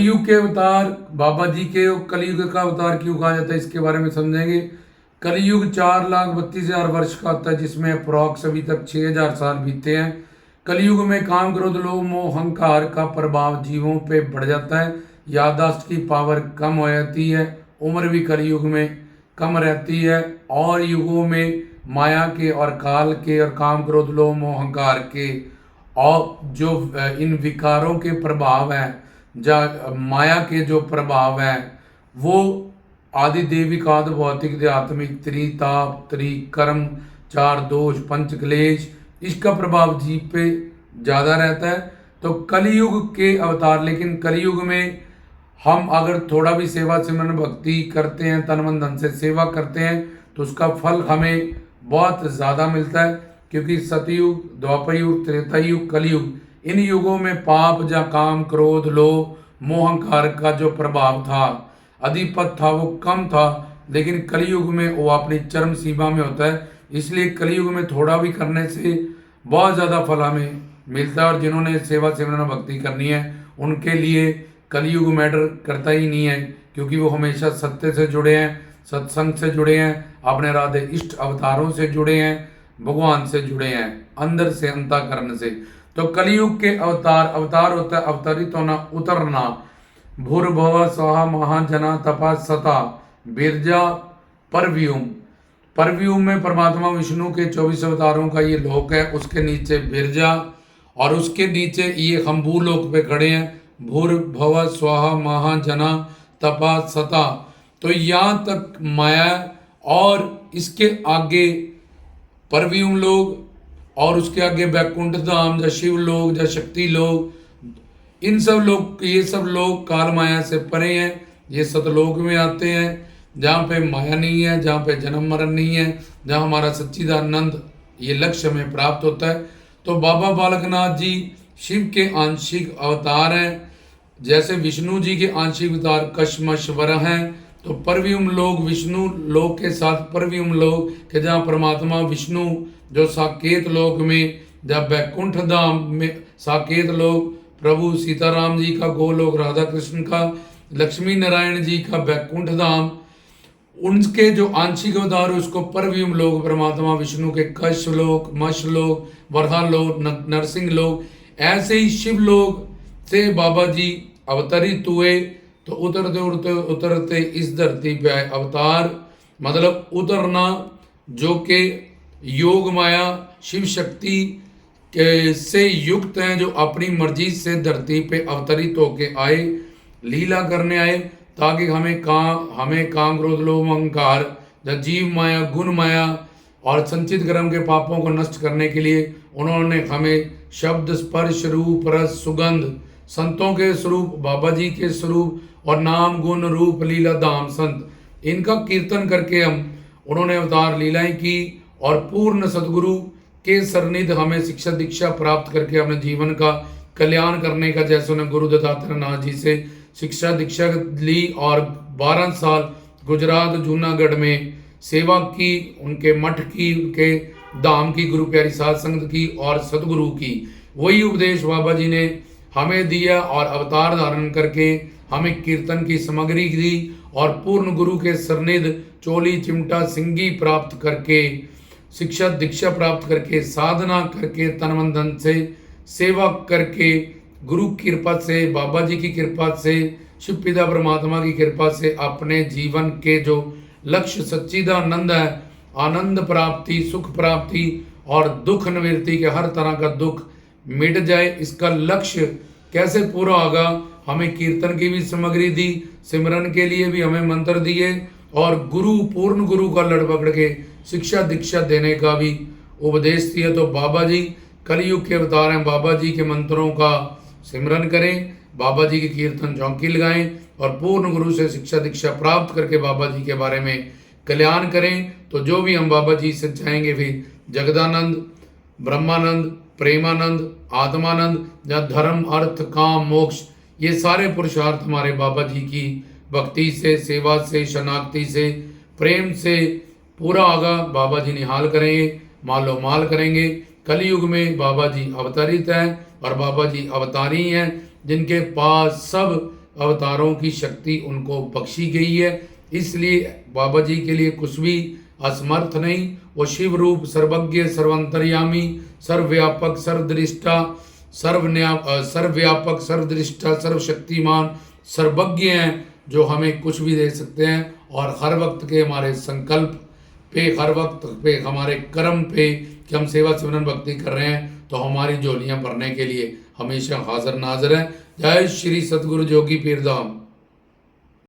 कलयुग के अवतार बाबा जी के कलयुग का अवतार क्यों कहा जाता है इसके बारे में समझेंगे। कलयुग 4,32,000 वर्ष का होता है, जिसमें अप्रॉक्स अभी तक 6,000 साल बीते हैं। कलयुग में काम क्रोध लोभ मोह अहंकार का प्रभाव जीवों पे बढ़ जाता है, याददाश्त की पावर कम हो जाती है, उम्र भी कलयुग में कम रहती है। और युगों में माया के और काल के और काम क्रोध लोभ मोह अहंकार के और जो इन विकारों के प्रभाव हैं, माया के जो प्रभाव हैं, वो आदि देविक आदि भौतिक आत्मिक त्रिताप त्रिकर्म चार दोष पंच क्लेश, इसका प्रभाव जीव पे ज़्यादा रहता है। तो कलयुग के अवतार, लेकिन कलयुग में हम अगर थोड़ा भी सेवा सिमरन भक्ति करते हैं, तन मन धन से सेवा करते हैं, तो उसका फल हमें बहुत ज़्यादा मिलता है। क्योंकि सतयुग द्वापर युग त्रेता युग कलयुग, इन युगों में पाप या काम क्रोध लोभ मोह अहंकार का जो प्रभाव था, अधिपत था, वो कम था। लेकिन कलयुग में वो अपनी चरम सीमा में होता है। इसलिए कलयुग में थोड़ा भी करने से बहुत ज़्यादा फल हमें मिलता है। और जिन्होंने सेवा सिमरन भक्ति करनी है, उनके लिए कलयुग मैटर करता ही नहीं है, क्योंकि वो हमेशा सत्य से जुड़े हैं, सत्संग से जुड़े हैं, अपने राधे इष्ट अवतारों से जुड़े हैं, भगवान से जुड़े हैं, अंदर से अंतःकरण से। तो कलयुग के अवतार, अवतार होता है अवतरित होना, उतरना। भूर्भुव स्वः महाजना तपा सता बिरजा परव्यूम। परव्यूम में परमात्मा विष्णु के 24 अवतारों का ये लोक है, उसके नीचे बिरजा, और उसके नीचे ये हम भूलोक पे खड़े हैं। भूर्भुव स्वः महाजना तपा सता। तो यहाँ तक माया और इसके आगे परव्यूम लोग, और उसके आगे वैकुंठ धाम या शिव लोग या शक्ति लोग, इन सब लोग, ये सब लोग काल माया से परे हैं। ये सतलोक में आते हैं, जहाँ पे माया नहीं है, जहाँ पे जन्म मरण नहीं है, जहाँ हमारा सच्चिदानंद ये लक्ष्य हमें प्राप्त होता है। तो बाबा बालकनाथ जी शिव के आंशिक अवतार हैं। जैसे विष्णु जी के आंशिक अवतार कशमश्वर हैं, तो परव्यूम लोग विष्णु लोक के साथ परव्यूम लोग के, जहाँ परमात्मा विष्णु जो साकेत लोक में, जब वैकुंठ धाम में साकेत लोक प्रभु सीताराम जी का गोलोक, राधा कृष्ण का, लक्ष्मी नारायण जी का वैकुंठ धाम, उनके जो आंशिक अवतार उसको परव्यूम लोक परमात्मा विष्णु के कश लोक, मश लोक, वर्धा लोक, नरसिंह लोक। ऐसे ही शिव लोक से बाबा जी अवतरित हुए। तो उतरते उतरते उतरते इस धरती पे आए अवतार, मतलब उतरना, जो कि योग माया शिव शक्ति के से युक्त हैं, जो अपनी मर्जी से धरती पे अवतरित होके आए, लीला करने आए, ताकि हमें काम क्रोध लोभ अहंकार या जीव माया गुण माया और संचित कर्म के पापों को नष्ट करने के लिए उन्होंने हमें शब्द स्पर्श रूप रस सुगंध, संतों के स्वरूप, बाबा जी के स्वरूप, और नाम गुण रूप लीला धाम संत, इनका कीर्तन करके उन्होंने अवतार लीलाएं की। और पूर्ण सदगुरु के सरनिध हमें शिक्षा दीक्षा प्राप्त करके अपने जीवन का कल्याण करने का, जैसे उन्हें गुरु दत्तात्रेय नाथ जी से शिक्षा दीक्षा ली और 12 साल गुजरात जूनागढ़ में सेवा की, उनके मठ की, उनके धाम की, गुरु प्यारी साध संगत की और सदगुरु की। वही उपदेश बाबा जी ने हमें दिया और अवतार धारण करके हमें कीर्तन की सामग्री दी, और पूर्ण गुरु के सरनिध चोली चिमटा सिंगी प्राप्त करके, शिक्षा दीक्षा प्राप्त करके, साधना करके, तन मन धन से सेवा करके, गुरु की कृपा से, बाबा जी की कृपा से, शिव पिता परमात्मा की कृपा से अपने जीवन के जो लक्ष्य सच्चिदानंद है, आनंद प्राप्ति, सुख प्राप्ति और दुख निवृत्ति के, हर तरह का दुख मिट जाए, इसका लक्ष्य कैसे पूरा होगा। हमें कीर्तन की भी सामग्री दी, सिमरन के लिए भी हमें मंत्र दिए, और गुरु पूर्ण गुरु का लड़ पकड़ के शिक्षा दीक्षा देने का भी उपदेश दिया। तो बाबा जी कलयुग के अवतार हैं। बाबा जी के मंत्रों का सिमरन करें, बाबा जी के कीर्तन चौकी लगाएं, और पूर्ण गुरु से शिक्षा दीक्षा प्राप्त करके बाबा जी के बारे में कल्याण करें। तो जो भी हम बाबा जी से चाहेंगे, फिर जगदानंद, ब्रह्मानंद, प्रेमानंद, आत्मानंद या धर्म अर्थ काम मोक्ष, ये सारे पुरुषार्थ हमारे बाबा जी की भक्ति से, सेवा से, शनाख्ती से, प्रेम से पूरा होगा। बाबा जी निहाल करेंगे, मालो माल करेंगे। कलयुग में बाबा जी अवतरित हैं और बाबा जी अवतारी हैं, जिनके पास सब अवतारों की शक्ति उनको बख्शी गई है। इसलिए बाबा जी के लिए कुछ भी असमर्थ नहीं। वो शिव रूप, सर्वज्ञ, सर्वंतर्यामी, सर्वव्यापक, सर्वदृष्टा, सर्वव्यापक, सर्वदृष्टा, सर्वशक्तिमान, सर्वज्ञ हैं, जो हमें कुछ भी दे सकते हैं। और हर वक्त के हमारे संकल्प पे, हर वक्त पे, हमारे कर्म पे कि हम सेवा सिमरन भक्ति कर रहे हैं, तो हमारी झोलियां भरने के लिए हमेशा हाजिर नाजिर है। जय श्री सतगुरु जोगी पीर धाम।